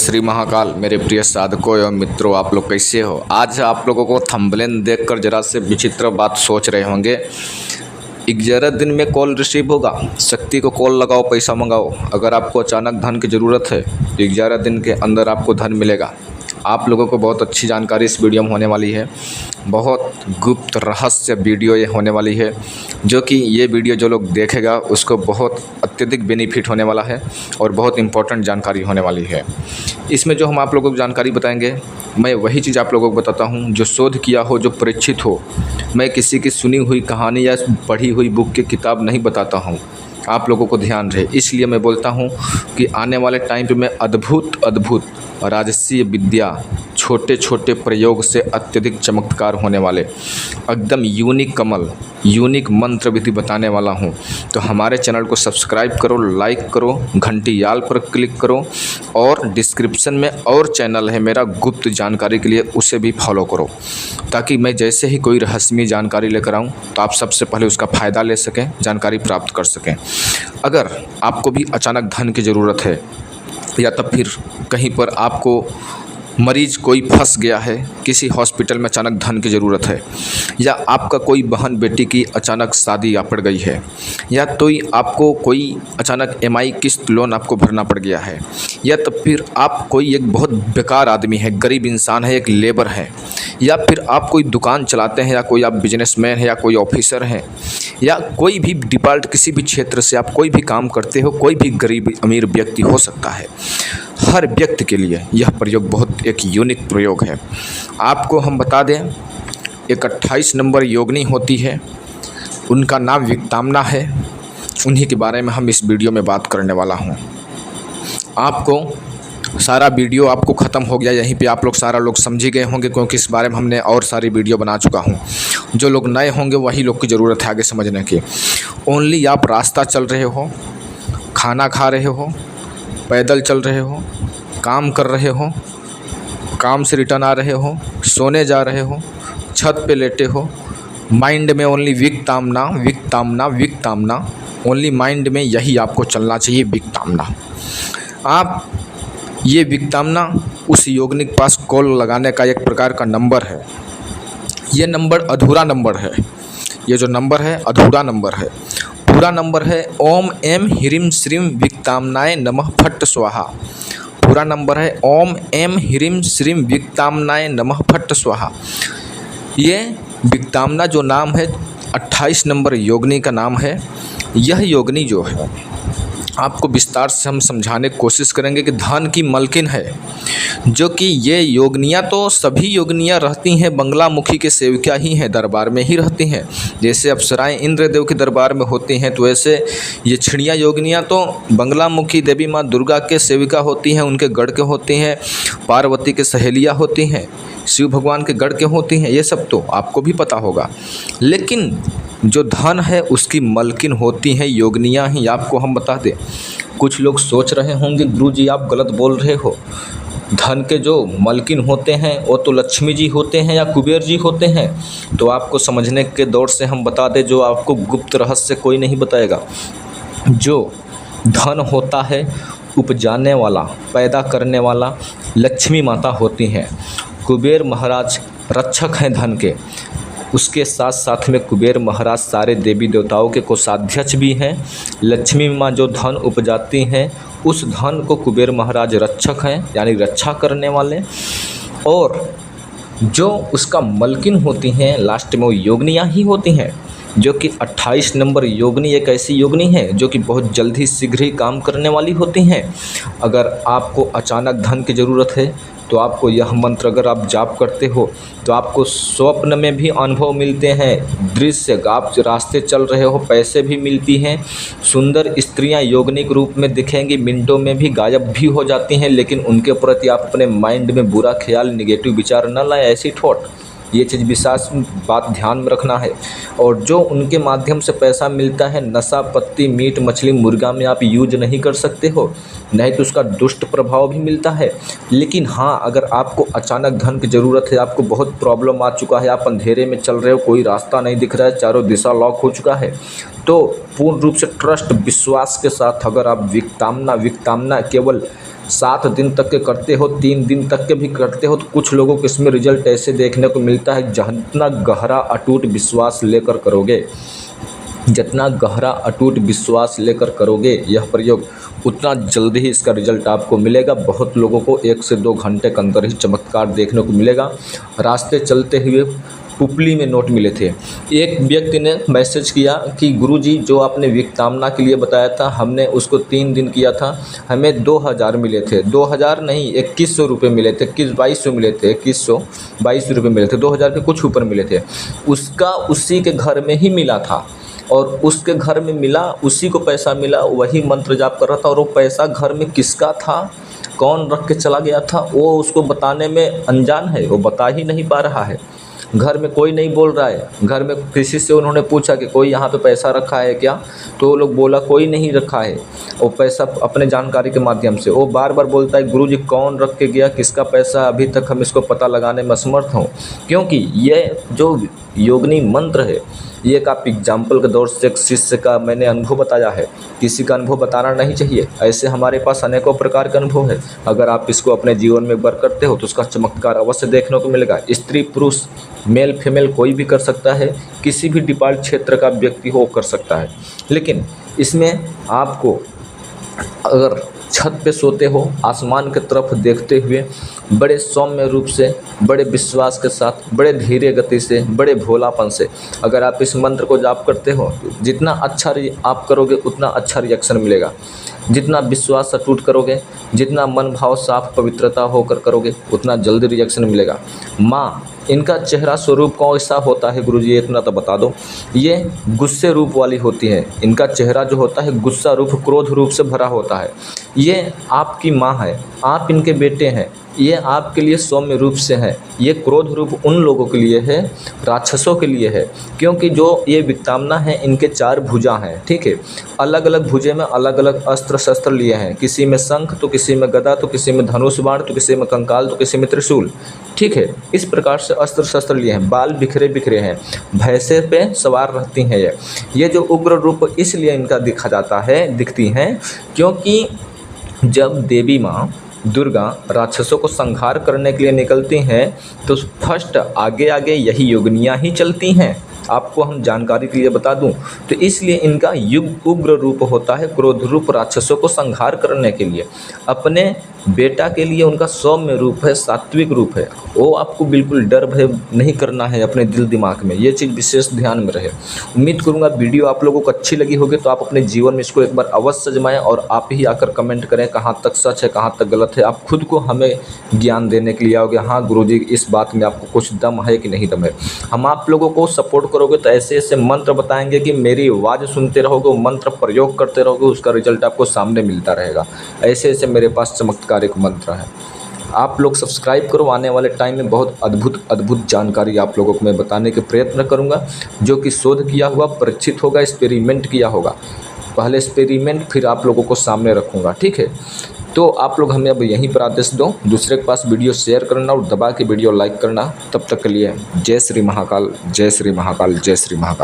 श्री महाकाल। मेरे प्रिय साधकों एवं मित्रों, आप लोग कैसे हो? आज आप लोगों को थंबनेल देखकर जरा से विचित्र बात सोच रहे होंगे। 11 दिन में कॉल रिसीव होगा, शक्ति को कॉल लगाओ, पैसा मंगाओ। अगर आपको अचानक धन की ज़रूरत है तो 11 दिन के अंदर आपको धन मिलेगा। आप लोगों को बहुत अच्छी जानकारी इस वीडियो में होने वाली है। बहुत गुप्त रहस्य वीडियो ये होने वाली है, जो कि ये वीडियो जो लोग देखेगा उसको बहुत अत्यधिक बेनिफिट होने वाला है और बहुत इंपॉर्टेंट जानकारी होने वाली है। इसमें जो हम आप लोगों को जानकारी बताएंगे, मैं वही चीज़ आप लोगों को बताता हूँ जो शोध किया हो, जो परीक्षित हो। मैं किसी की सुनी हुई कहानी या पढ़ी हुई बुक की किताब नहीं बताता हूँ। आप लोगों को ध्यान रहे, इसलिए मैं बोलता हूँ कि आने वाले टाइम पे मैं अद्भुत राजसीय विद्या, छोटे छोटे प्रयोग से अत्यधिक चमत्कार होने वाले, एकदम यूनिक कमल, यूनिक मंत्र विधि बताने वाला हूँ। तो हमारे चैनल को सब्सक्राइब करो, लाइक करो, घंटी याल पर क्लिक करो और डिस्क्रिप्शन में और चैनल है मेरा गुप्त जानकारी के लिए, उसे भी फॉलो करो, ताकि मैं जैसे ही कोई रहस्यमय जानकारी लेकर आऊँ तो आप सबसे पहले उसका फ़ायदा ले सकें, जानकारी प्राप्त कर सकें। अगर आपको भी अचानक धन की ज़रूरत है या तब फिर कहीं पर आपको मरीज कोई फंस गया है, किसी हॉस्पिटल में अचानक धन की ज़रूरत है, या आपका कोई बहन बेटी की अचानक शादी आ पड़ गई है, या तो आपको कोई अचानक EMI किस्त लोन आपको भरना पड़ गया है, या तब फिर आप कोई एक बहुत बेकार आदमी है, गरीब इंसान है, एक लेबर है, या फिर आप कोई दुकान चलाते हैं, या कोई आप बिजनेसमैन है, या कोई ऑफिसर हैं, या कोई भी डिपार्ट किसी भी क्षेत्र से आप कोई भी काम करते हो, कोई भी गरीब अमीर व्यक्ति हो सकता है। हर व्यक्ति के लिए यह प्रयोग बहुत एक यूनिक प्रयोग है। आपको हम बता दें, एक 28 नंबर योगिनी होती है, उनका नाम विक्तामना है। उन्हीं के बारे में हम इस वीडियो में बात करने वाला हूँ। आपको सारा वीडियो आपको ख़त्म हो गया, यहीं पे आप लोग सारा लोग समझ गए होंगे, क्योंकि इस बारे में हमने और सारी वीडियो बना चुका हूँ। जो लोग नए होंगे वही लोग की ज़रूरत है आगे समझने की। ओनली आप रास्ता चल रहे हो, खाना खा रहे हो, पैदल चल रहे हो, काम कर रहे हो, काम से रिटर्न आ रहे हो, सोने जा रहे हो, छत पे लेटे हो, माइंड में ओनली विक्तामना विक्तामना विक्तामना, ओनली माइंड में यही आपको चलना चाहिए, विक्तामना। आप ये विक्तामना उस योगिनी के पास कॉल लगाने का एक प्रकार का नंबर है। ये नंबर अधूरा नंबर है। ये जो नंबर है अधूरा नंबर है। पूरा नंबर है ओम एम ह्रीम श्रीम विक्तामनाय नमः फट्ट स्वाहा। पूरा नंबर है ओम एम ह्रीम श्रीम विक्तामनाय नमः फट्ट स्वाहा। ये विक्तामना जो नाम है 28 नंबर योगिनी का नाम है। यह योगिनी जो है आपको विस्तार से हम समझाने की कोशिश करेंगे कि धन की मलकिन है, जो कि ये योगिनियाँ तो सभी योगिनियाँ रहती हैं बंगलामुखी के सेविका ही हैं, दरबार में ही रहती हैं। जैसे अप्सराएं इंद्रदेव के दरबार में होती हैं, तो ऐसे ये छिड़िया योगिनियाँ तो बंगलामुखी देवी माँ दुर्गा के सेविका होती हैं, उनके गढ़ के होती हैं, पार्वती के सहेलियाँ होती हैं, शिव भगवान के गढ़ के होती हैं। ये सब तो आपको भी पता होगा, लेकिन जो धन है उसकी मलकिन होती हैं योगिनियाँ ही। आपको हम बता दें, कुछ लोग सोच रहे होंगे गुरुजी आप गलत बोल रहे हो, धन के जो मलकिन होते हैं वो तो लक्ष्मी जी होते हैं या कुबेर जी होते हैं। तो आपको समझने के दौर से हम बता दें, जो आपको गुप्त रहस्य कोई नहीं बताएगा। जो धन होता है उपजाने वाला, पैदा करने वाला, लक्ष्मी माता होती हैं। कुबेर महाराज रक्षक हैं धन के, उसके साथ साथ में कुबेर महाराज सारे देवी देवताओं के कोषाध्यक्ष भी हैं। लक्ष्मी माँ जो धन उपजाती हैं, उस धन को कुबेर महाराज रक्षक हैं, यानी रक्षा करने वाले। और जो उसका मलकिन होती हैं लास्ट में वो योगिनियाँ ही होती हैं, जो कि 28 नंबर योगिनी एक ऐसी योगिनी है जो कि बहुत जल्दी शीघ्र ही काम करने वाली होती हैं। अगर आपको अचानक धन की ज़रूरत है तो आपको यह मंत्र अगर आप जाप करते हो तो आपको स्वप्न में भी अनुभव मिलते हैं, दृश्य, आप रास्ते चल रहे हो, पैसे भी मिलती हैं, सुंदर स्त्रियां योगिनी के रूप में दिखेंगी, मिनटों में भी गायब भी हो जाती हैं। लेकिन उनके प्रति आप अपने माइंड में बुरा ख्याल, निगेटिव विचार न लाएं, ऐसी थॉट, ये चीज़ विशेष बात ध्यान में रखना है। और जो उनके माध्यम से पैसा मिलता है, नशा पत्ती, मीट मछली मुर्गा में आप यूज नहीं कर सकते हो, नहीं तो उसका दुष्ट प्रभाव भी मिलता है। लेकिन हाँ, अगर आपको अचानक धन की ज़रूरत है, आपको बहुत प्रॉब्लम आ चुका है, आप अंधेरे में चल रहे हो, कोई रास्ता नहीं दिख रहा है, चारों दिशा लॉक हो चुका है, तो पूर्ण रूप से ट्रस्ट विश्वास के साथ अगर आप विक्तामना केवल 7 दिन तक के करते हो, 3 दिन तक के भी करते हो, तो कुछ लोगों को इसमें रिजल्ट ऐसे देखने को मिलता है जितना गहरा अटूट विश्वास लेकर करोगे, जितना गहरा अटूट विश्वास लेकर करोगे यह प्रयोग, उतना जल्दी ही इसका रिजल्ट आपको मिलेगा। बहुत लोगों को 1 से 2 घंटे के अंदर ही चमत्कार देखने को मिलेगा। रास्ते चलते हुए पुपली में नोट मिले थे। एक व्यक्ति ने मैसेज किया कि गुरुजी जो आपने विक्तामना के लिए बताया था, हमने उसको 3 दिन किया था, हमें 2000 मिले थे। 2000 नहीं, 2100 रुपये मिले थे, 2200 मिले थे, 2122 रुपये मिले थे, 2000 के कुछ ऊपर मिले थे। उसका उसी के घर में ही मिला था और उसके घर में मिला, उसी को पैसा मिला, वही मंत्र जाप कर रहा था। और वो पैसा घर में किसका था, कौन रख के चला गया था, वो उसको बताने में अनजान है, वो बता ही नहीं पा रहा है। घर में कोई नहीं बोल रहा है। घर में किसी से उन्होंने पूछा कि कोई यहाँ पे पैसा रखा है क्या, तो वो लोग बोला कोई नहीं रखा है। वो पैसा अपने जानकारी के माध्यम से वो बार बार बोलता है गुरुजी कौन रख के गया, किसका पैसा, अभी तक हम इसको पता लगाने में असमर्थ हों। क्योंकि ये जो योगिनी मंत्र है, ये एक आप एग्जाम्पल के दौर से एक शिष्य का मैंने अनुभव बताया है। किसी का अनुभव बताना नहीं चाहिए, ऐसे हमारे पास अनेकों प्रकार के अनुभव है। अगर आप इसको अपने जीवन में एक बार करते हो तो उसका चमत्कार अवश्य देखने को मिलेगा। स्त्री पुरुष मेल फीमेल कोई भी कर सकता है, किसी भी डिपार्ट क्षेत्र का व्यक्ति हो कर सकता है। लेकिन इसमें आपको अगर छत पे सोते हो, आसमान की तरफ देखते हुए बड़े सौम्य रूप से, बड़े विश्वास के साथ, बड़े धीरे गति से, बड़े भोलापन से अगर आप इस मंत्र को जाप करते हो, जितना अच्छा आप करोगे उतना अच्छा रिएक्शन मिलेगा। जितना विश्वास अटूट करोगे, जितना मन भाव साफ पवित्रता होकर करोगे, उतना जल्दी रिएक्शन मिलेगा। माँ, इनका चेहरा स्वरूप कौन सा होता है गुरुजी, इतना तो बता दो। ये गुस्से रूप वाली होती है। इनका चेहरा जो होता है गुस्सा रूप, क्रोध रूप से भरा होता है। ये आपकी माँ है, आप इनके बेटे हैं। ये आपके लिए सौम्य रूप से है। ये क्रोध रूप उन लोगों के लिए है, राक्षसों के लिए है। क्योंकि जो ये विक्तामना है, इनके 4 भुजा हैं, ठीक है। अलग अलग भुजे में अलग अलग अस्त्र शस्त्र लिए हैं। किसी में शंख, तो किसी में गदा, तो किसी में धनुष बाण, तो किसी में कंकाल, तो किसी में त्रिशूल, ठीक है। इस प्रकार से अस्त्र शस्त्र लिए हैं। बाल बिखरे बिखरे हैं, भैंसे पे सवार रहती हैं। ये जो उग्र रूप इसलिए इनका दिखती हैं क्योंकि जब देवी माँ दुर्गा राक्षसों को संहार करने के लिए निकलती हैं तो फर्स्ट आगे आगे यही योगिनियाँ ही चलती हैं। आपको हम जानकारी के लिए बता दूं, तो इसलिए इनका उग्र रूप होता है, क्रोध रूप, राक्षसों को संहार करने के लिए। अपने बेटा के लिए उनका सौम्य रूप है, सात्विक रूप है। वो आपको बिल्कुल डर भय नहीं करना है अपने दिल दिमाग में, ये चीज़ विशेष ध्यान में रहे। उम्मीद करूंगा वीडियो आप लोगों को अच्छी लगी होगी, तो आप अपने जीवन में इसको एक बार अवश्य आजमाएं और आप ही आकर कमेंट करें कहाँ तक सच है, कहाँ तक गलत है। आप खुद को हमें ज्ञान देने के लिए आओगे, हाँ गुरुजी इस बात में आपको कुछ दम है कि नहीं दम है। हम आप लोगों को सपोर्ट करोगे तो ऐसे ऐसे मंत्र बताएंगे कि मेरी आवाज़ सुनते रहोगे, मंत्र प्रयोग करते रहोगे, उसका रिजल्ट आपको सामने मिलता रहेगा। ऐसे ऐसे मेरे पास चमत्कारिक मंत्र है। आप लोग सब्सक्राइब करो, आने वाले टाइम में बहुत अद्भुत जानकारी आप लोगों को मैं बताने के प्रयत्न करूंगा, जो कि शोध किया हुआ, परीक्षित होगा, एक्सपेरिमेंट किया होगा। पहले एक्सपेरिमेंट फिर आप लोगों को सामने रखूँगा, ठीक है। तो आप लोग हमें अब यहीं पर आदेश दो, दूसरे के पास वीडियो शेयर करना और दबा के वीडियो लाइक करना। तब तक के लिए जय श्री महाकाल, जय श्री महाकाल, जय श्री महाकाल।